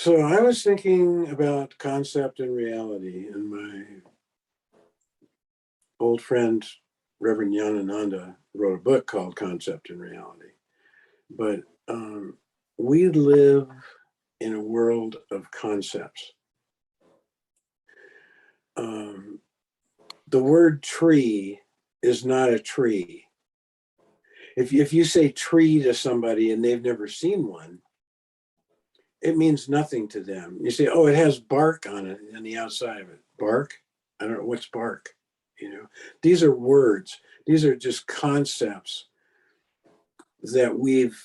So I was thinking about concept and reality, and my old friend, Reverend Yanananda, wrote a book called Concept and Reality. But we live in a world of concepts. The word tree is not a tree. If you say tree to somebody and they've never seen one, it means nothing to them. You say, oh, it has bark on it on the outside of it. Bark? I don't know, what's bark? These are words. These are just concepts that we've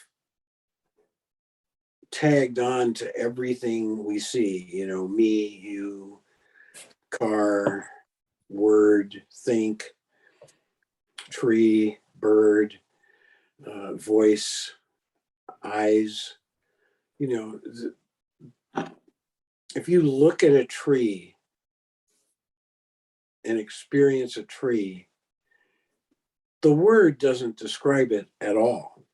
tagged on to everything we see, me, you, car, word, think, tree, bird, voice, eyes. If you look at a tree and experience a tree, the word doesn't describe it at all.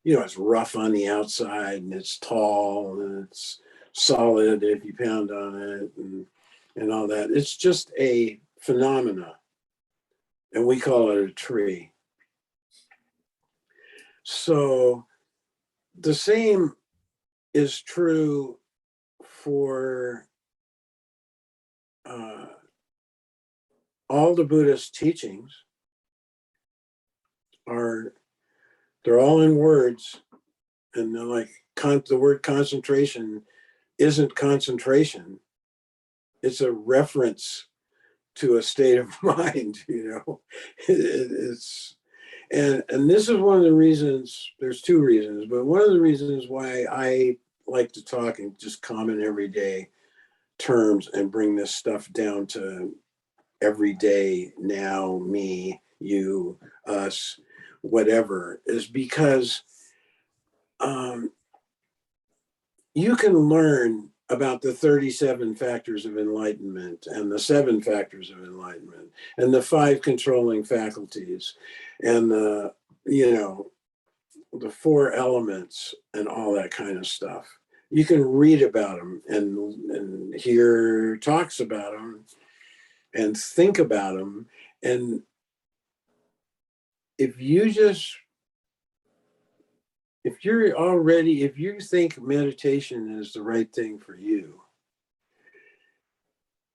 It's rough on the outside and it's tall and it's solid if you pound on it and all that. It's just a phenomena, and we call it a tree. So the same is true for all the Buddhist teachings. They're all in words, and they're like the word concentration isn't concentration. It's a reference to a state of mind, It's and this is one of the reasons. There's two reasons, but one of the reasons why I like to talk in just common everyday terms and bring this stuff down to everyday now, me, you, us, whatever, is because you can learn about the 37 factors of enlightenment and the 7 factors of enlightenment and the 5 controlling faculties and the 4 elements and all that kind of stuff. You can read about them and hear talks about them and think about them. And if you think meditation is the right thing for you,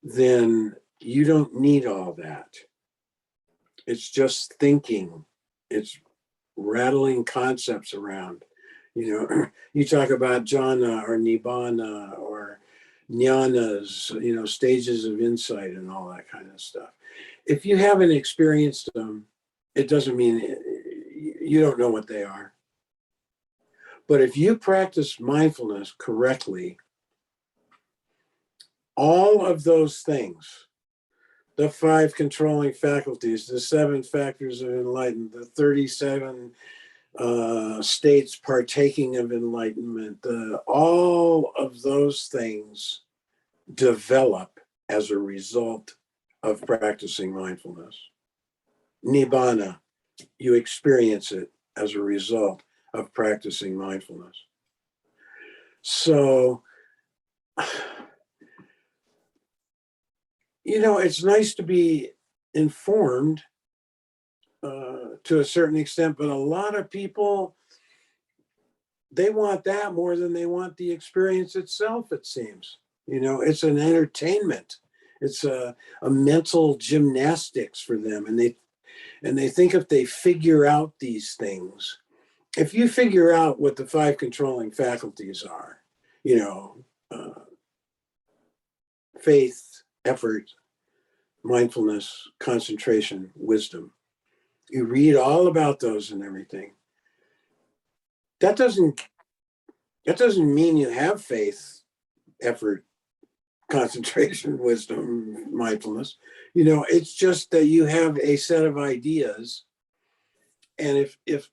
then you don't need all that. It's just thinking. It's rattling concepts around. You talk about jhana or nibbana or jnanas, stages of insight and all that kind of stuff. If you haven't experienced them, it doesn't mean you don't know what they are. But if you practice mindfulness correctly, all of those things, the 5 controlling faculties, the 7 factors of enlightenment, the 37 states partaking of enlightenment, all of those things develop as a result of practicing mindfulness. Nibbana, you experience it as a result of practicing mindfulness. So, it's nice to be informed to a certain extent, but a lot of people, they want that more than they want the experience itself, it seems. It's an entertainment. It's a mental gymnastics for them. And they think if they figure out these things, if you figure out what the 5 controlling faculties are, faith, effort, mindfulness, concentration, wisdom, you read all about those and everything. That doesn't mean you have faith, effort, concentration, wisdom, mindfulness. It's just that you have a set of ideas. And if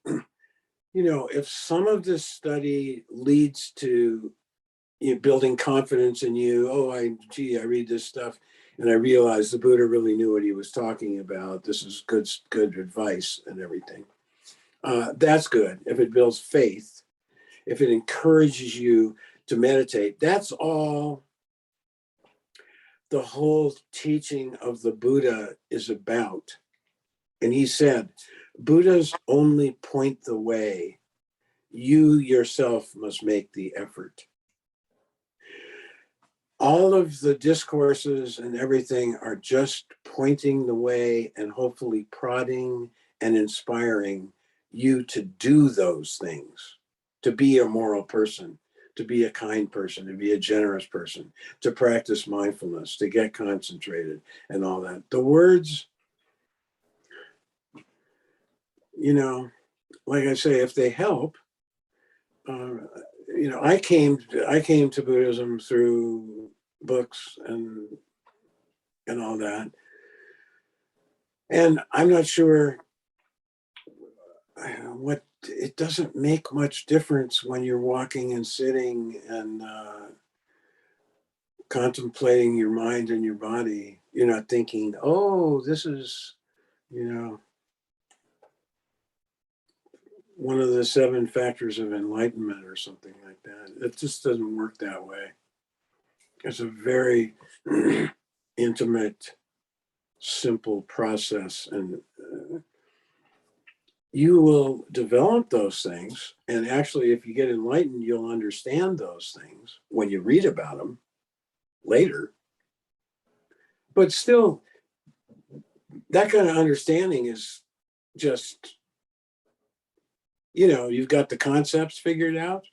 some of this study leads to building confidence in you, I read this stuff and I realize the Buddha really knew what he was talking about. This is good advice and everything. That's good. If it builds faith, if it encourages you to meditate. That's all the whole teaching of the Buddha is about. And he said, Buddhas only point the way. You yourself must make the effort. All of the discourses and everything are just pointing the way and hopefully prodding and inspiring you to do those things, to be a moral person, to be a kind person, to be a generous person, to practice mindfulness, to get concentrated and all that. The words, you know, like I say, if they help, I came to Buddhism through books and all that, and I'm not sure what. It doesn't make much difference when you're walking and sitting and contemplating your mind and your body. You're not thinking, "Oh, this is, one of the 7 factors of enlightenment," or something like that. It just doesn't work that way. It's a very intimate, simple process, and you will develop those things. And actually, if you get enlightened, you'll understand those things when you read about them later. But still, that kind of understanding is just, you've got the concepts figured out.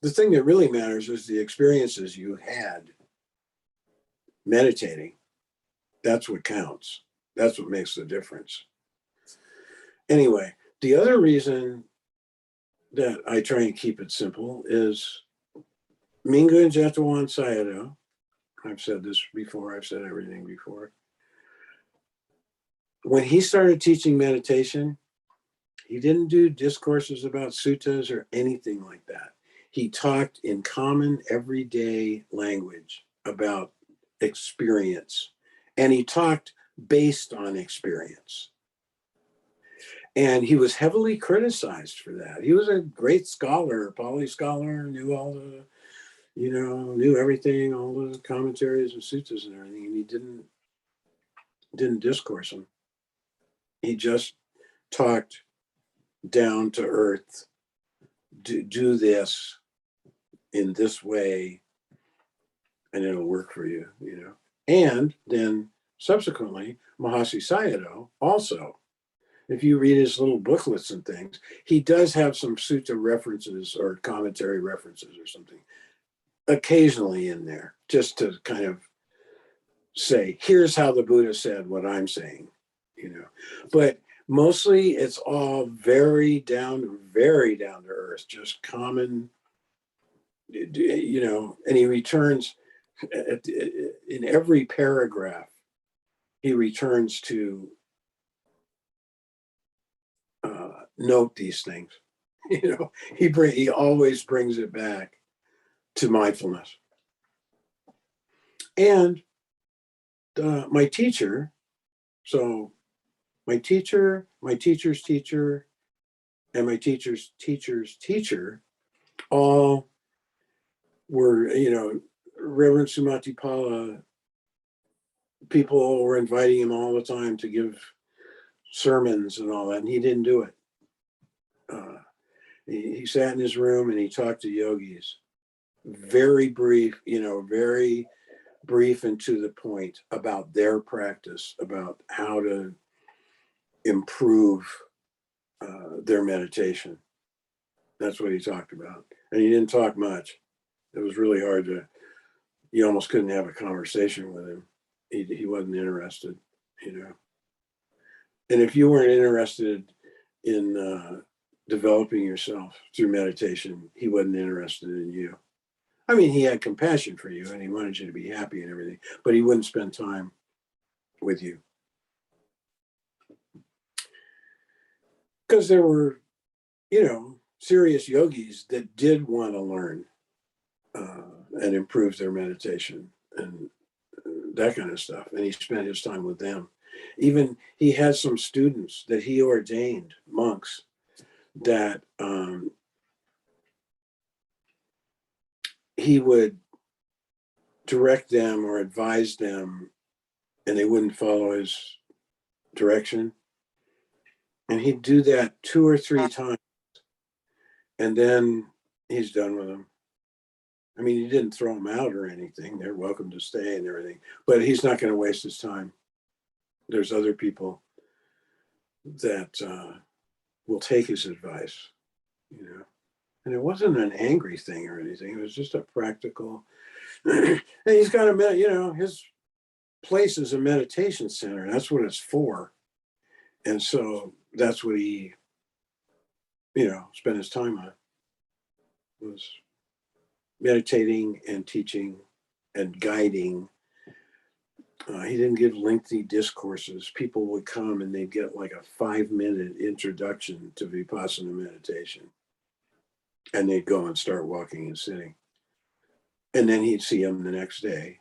The thing that really matters is the experiences you had meditating. That's what counts. That's what makes the difference. Anyway, the other reason that I try and keep it simple is Mingyur Jetsuwan Sayadaw. I've said this before. I've said everything before. When he started teaching meditation, he didn't do discourses about suttas or anything like that. He talked in common everyday language about experience, and he talked based on experience. And he was heavily criticized for that. He was a great scholar, a Pali scholar, knew all the, knew everything, all the commentaries and suttas and everything, and he didn't discourse them. He just talked down to earth, do this in this way, and it'll work for you, And then subsequently, Mahasi Sayadaw also, if you read his little booklets and things, he does have some sutta references or commentary references or something occasionally in there, just to kind of say, here's how the Buddha said what I'm saying, But mostly it's all very down to earth, just common, and he returns in every paragraph, he returns to note these things. He always brings it back to mindfulness. And my teacher, so my teacher, my teacher's teacher, and my teacher's teacher's teacher, all were, Reverend Sumatipala, people were inviting him all the time to give sermons and all that, and he didn't do it. He sat in his room and he talked to yogis, very brief, very brief and to the point about their practice, about how to improve their meditation. That's what he talked about. And he didn't talk much. It was really hard you almost couldn't have a conversation with him. He wasn't interested, And if you weren't interested in developing yourself through meditation, he wasn't interested in you. I mean, he had compassion for you and he wanted you to be happy and everything, but he wouldn't spend time with you. Because there were, serious yogis that did want to learn and improve their meditation and that kind of stuff. And he spent his time with them. Even he had some students that he ordained, monks, that he would direct them or advise them, and they wouldn't follow his direction. And he'd do that 2 or 3 times, and then he's done with them. I mean, he didn't throw them out or anything. They're welcome to stay and everything, but he's not going to waste his time. There's other people that will take his advice, you know. And it wasn't an angry thing or anything. It was just a practical. And he's got a, you know, his place is a meditation center. That's what it's for. And so that's what he, you know, spent his time on, was meditating and teaching and guiding. He didn't give lengthy discourses. People would come and they'd get like a 5-minute introduction to Vipassana meditation. And they'd go and start walking and sitting. And then he'd see them the next day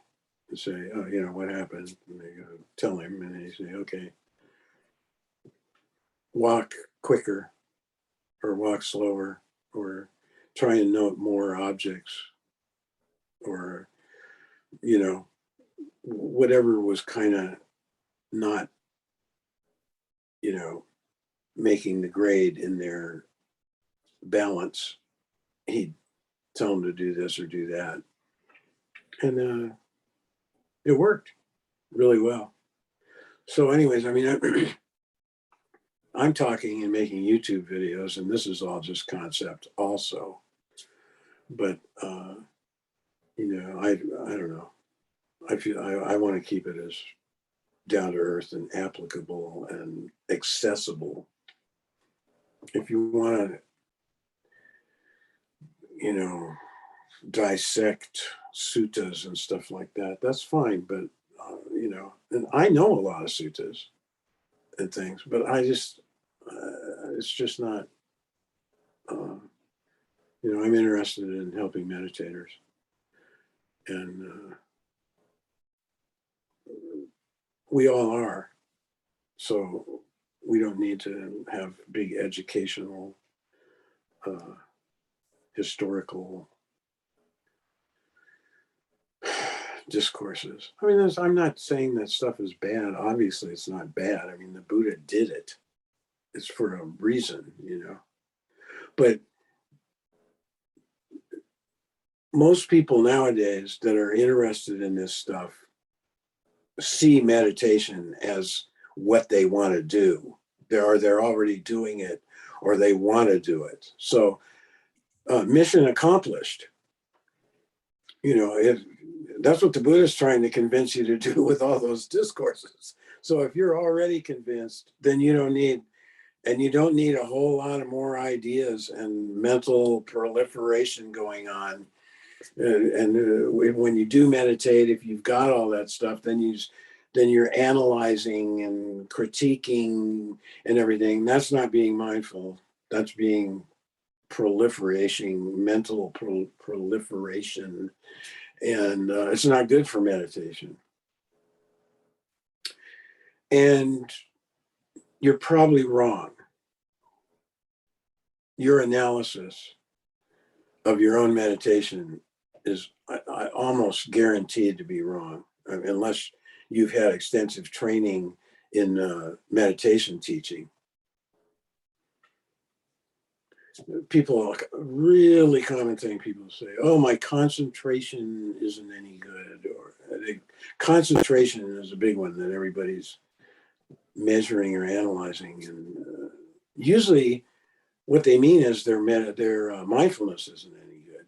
and say, oh, you know, what happened? And they go tell him, and he'd say, okay, walk quicker or walk slower, or try and note more objects, or, you know, whatever was kind of not, you know, making the grade in their balance. He'd tell them to do this or do that. And it worked really well. So anyways, I mean, I'm talking and making YouTube videos, and this is all just concept also. But, you know, I don't know. I feel I want to keep it as down to earth and applicable and accessible. If you want to, you know, dissect suttas and stuff like that, that's fine. But, you know, and I know a lot of suttas and things, but I just, it's just not, you know, I'm interested in helping meditators. And we all are. So we don't need to have big educational, historical discourses. I mean, I'm not saying that stuff is bad. Obviously, it's not bad. I mean, the Buddha did it. It's for a reason, you know. But most people nowadays that are interested in this stuff see meditation as what they want to do. They're already doing it, or they want to do it. So mission accomplished. You know, that's what the Buddha is trying to convince you to do with all those discourses. So if you're already convinced, then you don't need a whole lot of more ideas and mental proliferation going on. And when you do meditate, if you've got all that stuff, then you're analyzing and critiquing and everything. That's not being mindful. That's being mental proliferation. And it's not good for meditation. And you're probably wrong. Your analysis of your own meditation is I almost guaranteed to be wrong, unless you've had extensive training in meditation teaching. People, really common thing people say, oh, my concentration isn't any good, or concentration is a big one that everybody's measuring or analyzing. And usually what they mean is their mindfulness isn't any good,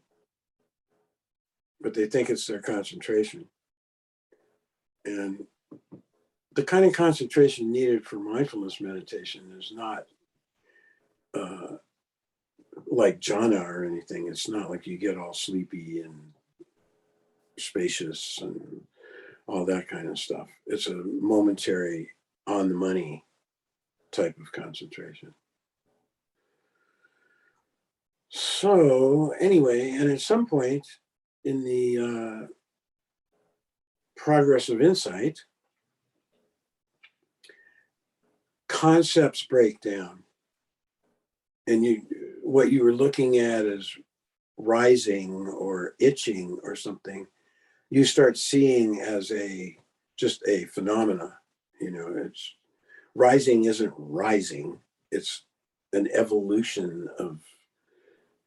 but they think it's their concentration. And the kind of concentration needed for mindfulness meditation is not like jhana or anything. It's not like you get all sleepy and spacious and all that kind of stuff. It's a momentary, on the money type of concentration. So anyway, and at some point in the progress of insight, concepts break down. And what you were looking at as rising or itching or something, you start seeing as just a phenomena. It's rising isn't rising. It's an evolution of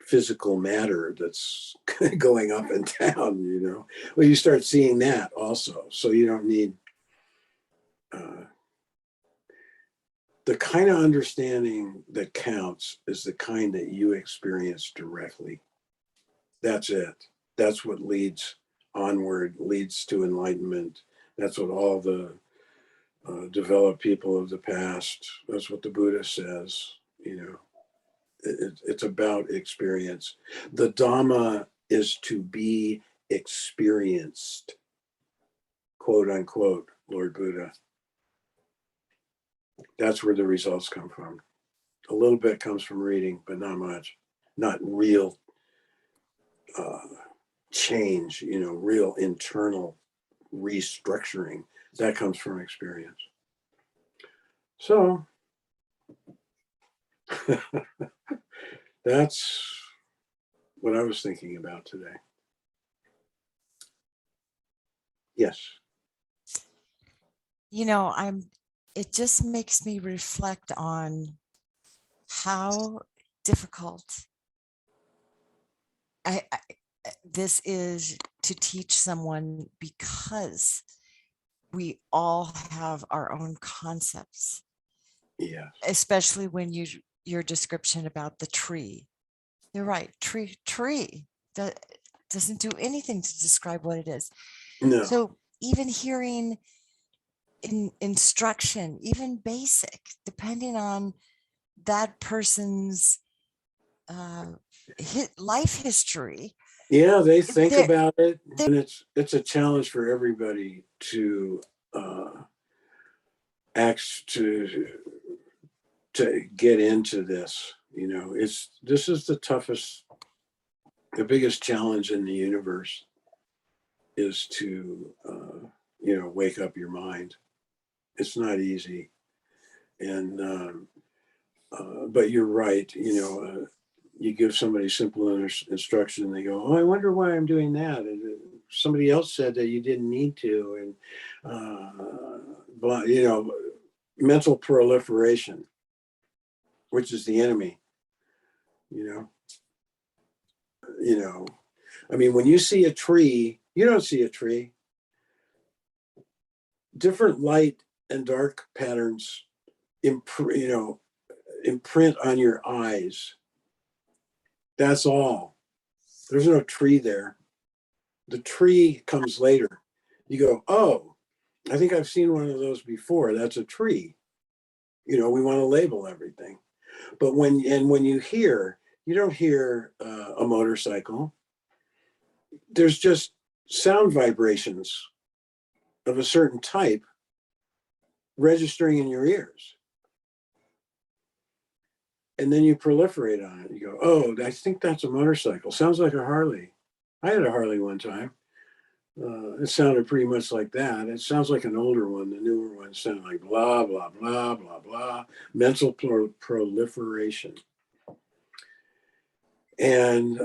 physical matter that's going up and down. Well, you start seeing that also. So you don't need the kind of understanding that counts is the kind that you experience directly. That's it. That's what leads onward, leads to enlightenment. That's what all the developed people of the past, that's what the Buddha says. It's about experience. The Dhamma is to be experienced, quote unquote, Lord Buddha. That's where the results come from. A little bit comes from reading, but not much. Not real change, real internal restructuring. That comes from experience. So that's what I was thinking about today. Yes. It just makes me reflect on how difficult this is to teach someone, because we all have our own concepts. Yeah. Especially when your description about the tree. You're right. Tree that doesn't do anything to describe what it is. No. So even hearing instruction, even basic, depending on that person's life history. Yeah, they think about it, and it's a challenge for everybody to to get into this. This is the biggest challenge in the universe, is to wake up your mind. It's not easy, and but you're right. You give somebody simple instruction, and they go, "Oh, I wonder why I'm doing that." And somebody else said that you didn't need to, and but mental proliferation, which is the enemy. I mean, when you see a tree, you don't see a tree. Different light and dark patterns imprint on your eyes. That's all. There's no tree there. The tree comes later. You go, oh, I think I've seen one of those before. That's a tree. We want to label everything. But when you hear, you don't hear a motorcycle. There's just sound vibrations of a certain type registering in your ears. And then you proliferate on it. You go, oh, I think that's a motorcycle. Sounds like a Harley. I had a Harley one time. It sounded pretty much like that. It sounds like an older one. The newer ones sound like blah, blah, blah, blah, blah. Mental proliferation. And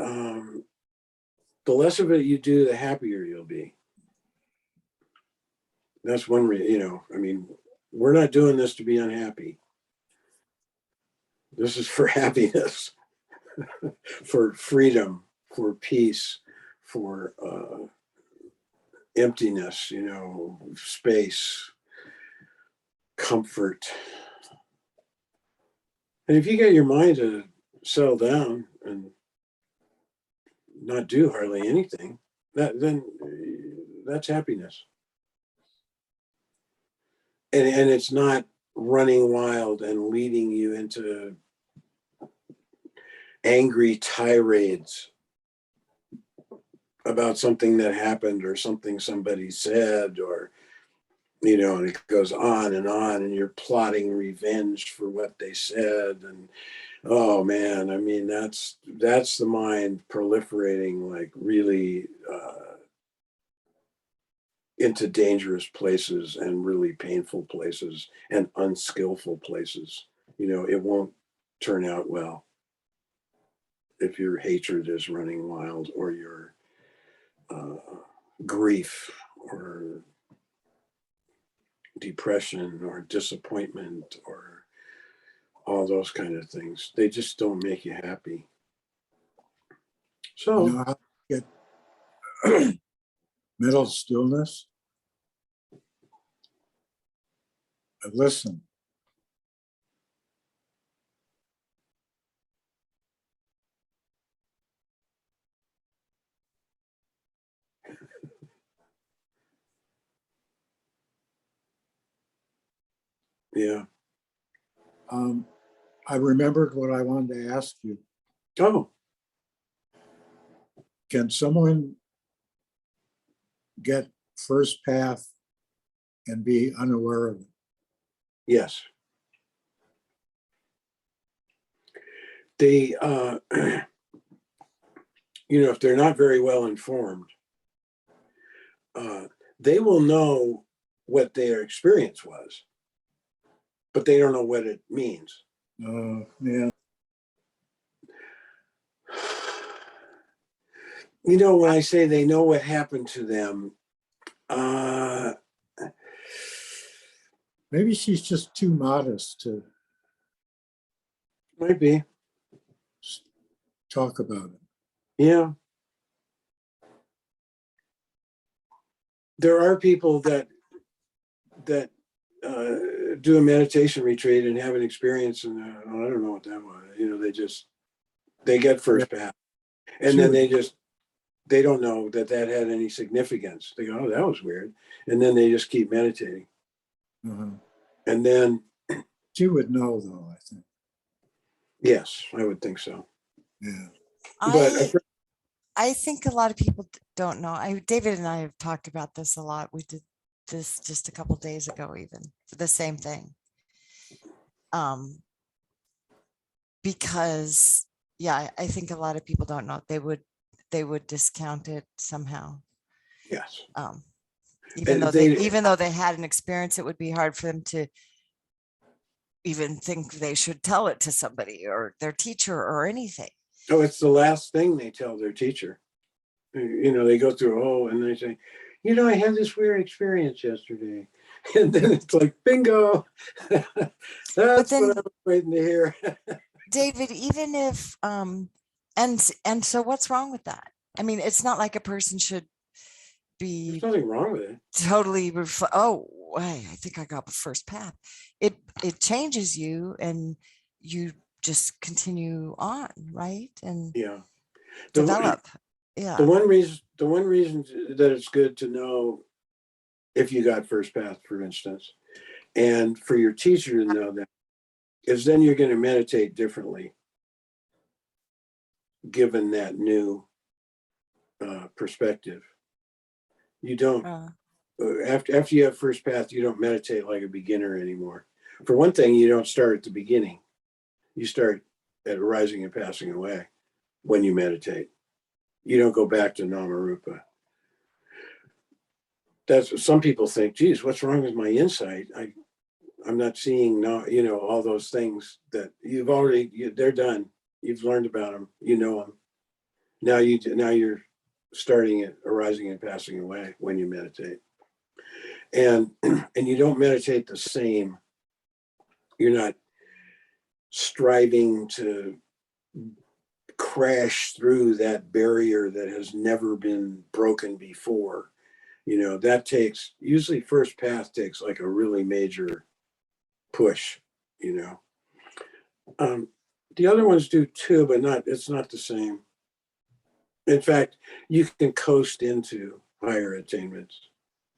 the less of it you do, the happier you'll be. That's one reason, I mean, we're not doing this to be unhappy. This is for happiness, for freedom, for peace, for emptiness, space, comfort. And if you get your mind to settle down and not do hardly anything, then that's happiness. And it's not running wild and leading you into angry tirades about something that happened or something somebody said, or and it goes on, and you're plotting revenge for what they said. And oh man, I mean, that's the mind proliferating, like really into dangerous places and really painful places and unskillful places. It won't turn out well. if your hatred is running wild, or your grief or depression or disappointment or all those kind of things. They just don't make you happy. So, You know how to get mental stillness? Listen. yeah. I remembered what I wanted to ask you. Oh, Can someone get first path and be unaware of it? yes. They, if they're not very well informed, they will know what their experience was, but they don't know what it means. Yeah. When I say they know what happened to them, Maybe she's just too modest to might be. talk about it. Yeah. There are people that do a meditation retreat and have an experience, and I don't know what that was. They get first pass, and then they don't know that had any significance. They go, "Oh, that was weird," and then they just keep meditating. Uh-huh. And then She would know, though, I think. yes, I would think so. Yeah. I think a lot of people don't know. David and I have talked about this a lot. We did this just a couple days ago, even for the same thing. Because I think a lot of people don't know. They would discount it somehow. Yes. Even though they had an experience, it would be hard for them to even think they should tell it to somebody or their teacher or anything. Oh, it's the last thing they tell their teacher. They go through, and they say, I had this weird experience yesterday. And then it's like, bingo. That's what I was waiting to hear. David, even if, and so what's wrong with that? I mean, it's not like a person should be There's nothing wrong with it. Totally. I think I got the first path. It changes you and you just continue on, right? And develop. The one reason that it's good to know if you got first path, for instance, and for your teacher to know that, is then you're going to meditate differently, given that new perspective. You don't after you have first path, you don't meditate like a beginner anymore. For one thing, you don't start at the beginning. You start at arising and passing away when you meditate. You don't go back to Namarupa. That's what some people think, geez, what's wrong with my insight? I'm not seeing all those things that they're done. You've learned about them, them. Now you're starting at arising and passing away when you meditate. And you don't meditate the same. You're not striving to crash through that barrier that has never been broken before. That takes, usually first path takes like a really major push. The other ones do too, but it's not the same. In fact, you can coast into higher attainments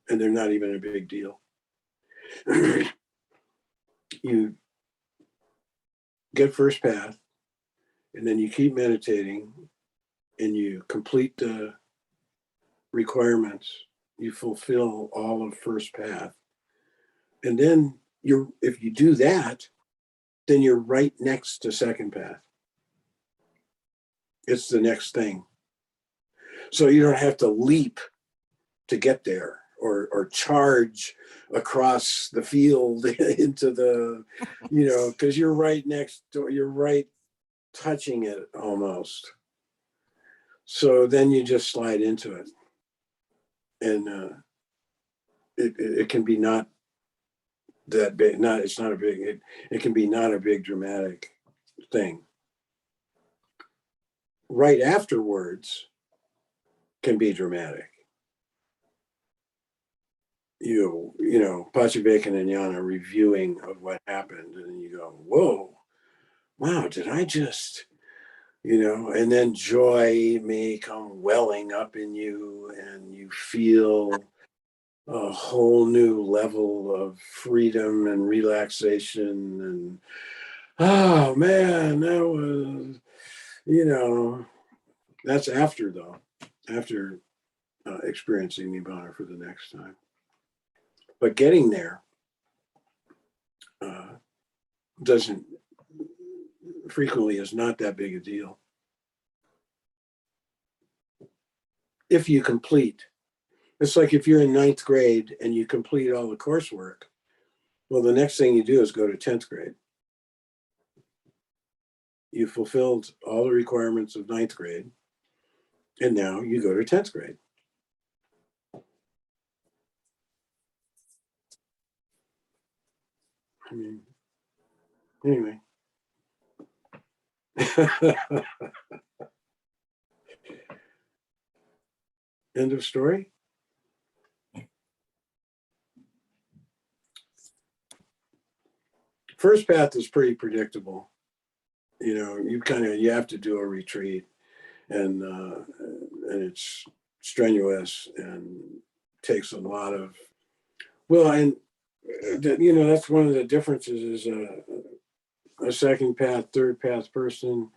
and they're not even a big deal. You get first path, and then you keep meditating, and you complete the requirements. You fulfill all of first path, and then if you do that, then you're right next to second path. It's the next thing. So you don't have to leap to get there, or charge across the field into the, because you're right next to, you're right touching it almost. So then you just slide into it. And it can be not that big, it's not a big, it can be not a big dramatic thing. Right afterwards can be dramatic. You know, Pachivakan and Yana reviewing of what happened, and you go, whoa, wow, did I just, you know, and then joy may come welling up in you, and you feel a whole new level of freedom and relaxation. And oh man, that was, you know, that's after though, after experiencing Nibbana for the next time. But getting there doesn't, frequently is not that big a deal. If you complete, it's like if you're in 9th grade and you complete all the coursework, well, the next thing you do is go to 10th grade. You fulfilled all the requirements of 9th grade, and now you go to 10th grade. I mean, anyway. End of story. First path is pretty predictable. You know, you have to do a retreat, and it's strenuous and takes a lot of, well, and you know, that's one of the differences is a second path, third path person,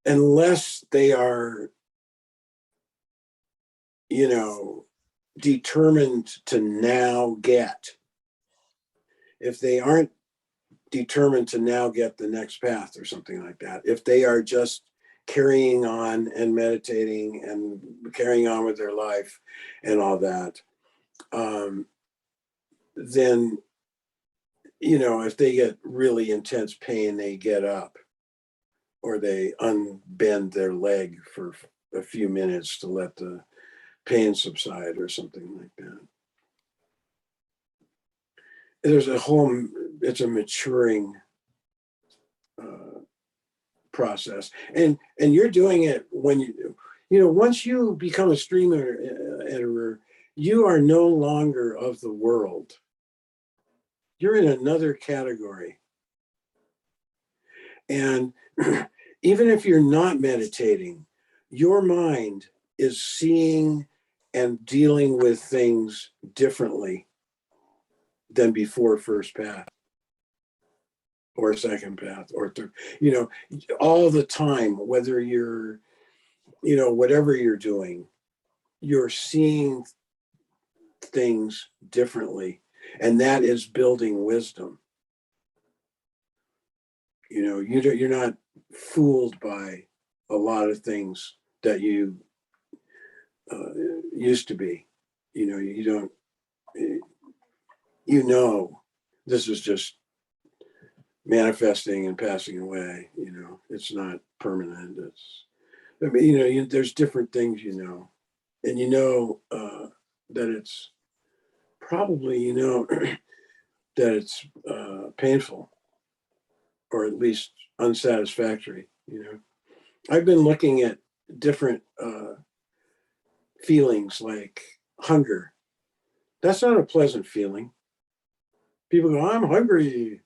unless they are, you know, determined to now get, if they aren't determined to now get the next path or something like that, if they are just carrying on and meditating and carrying on with their life and all that, then, you know, if they get really intense pain, they get up or they unbend their leg for a few minutes to let the pain subside or something like that. There's a whole, it's a maturing process, and you're doing it when you know, once you become a stream editor, you are no longer of the world. You're in another category. And even if you're not meditating, your mind is seeing and dealing with things differently than before first path or second path or third, you know, all the time, whether you're, you know, whatever you're doing, you're seeing things differently. And that is building wisdom. You know, you're not fooled by a lot of things that you used to be. You know, you don't, you know, this is just manifesting and passing away. You know, it's not permanent. It's, I mean, you know, there's different things, you know, and you know that it's probably, you know, that it's painful or at least unsatisfactory. You know, I've been looking at different feelings like hunger. That's not a pleasant feeling. People go, I'm hungry.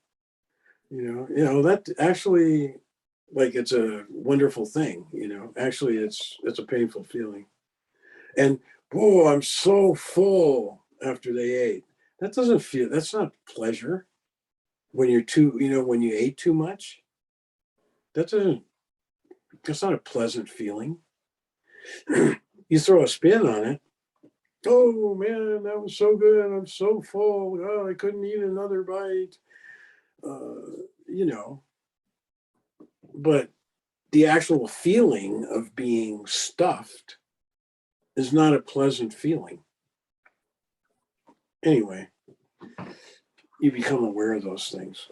You know, that actually, like, it's a wonderful thing, you know, actually it's a painful feeling. And, oh, I'm so full after they ate. That doesn't feel, that's not pleasure. When you're too, you know, when you ate too much, that's not a pleasant feeling. You throw a spin on it. Oh man, that was so good. I'm so full. Oh, I couldn't eat another bite. You know, but the actual feeling of being stuffed is not a pleasant feeling. Anyway, you become aware of those things.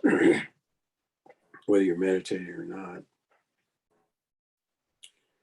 whether you're meditating or not.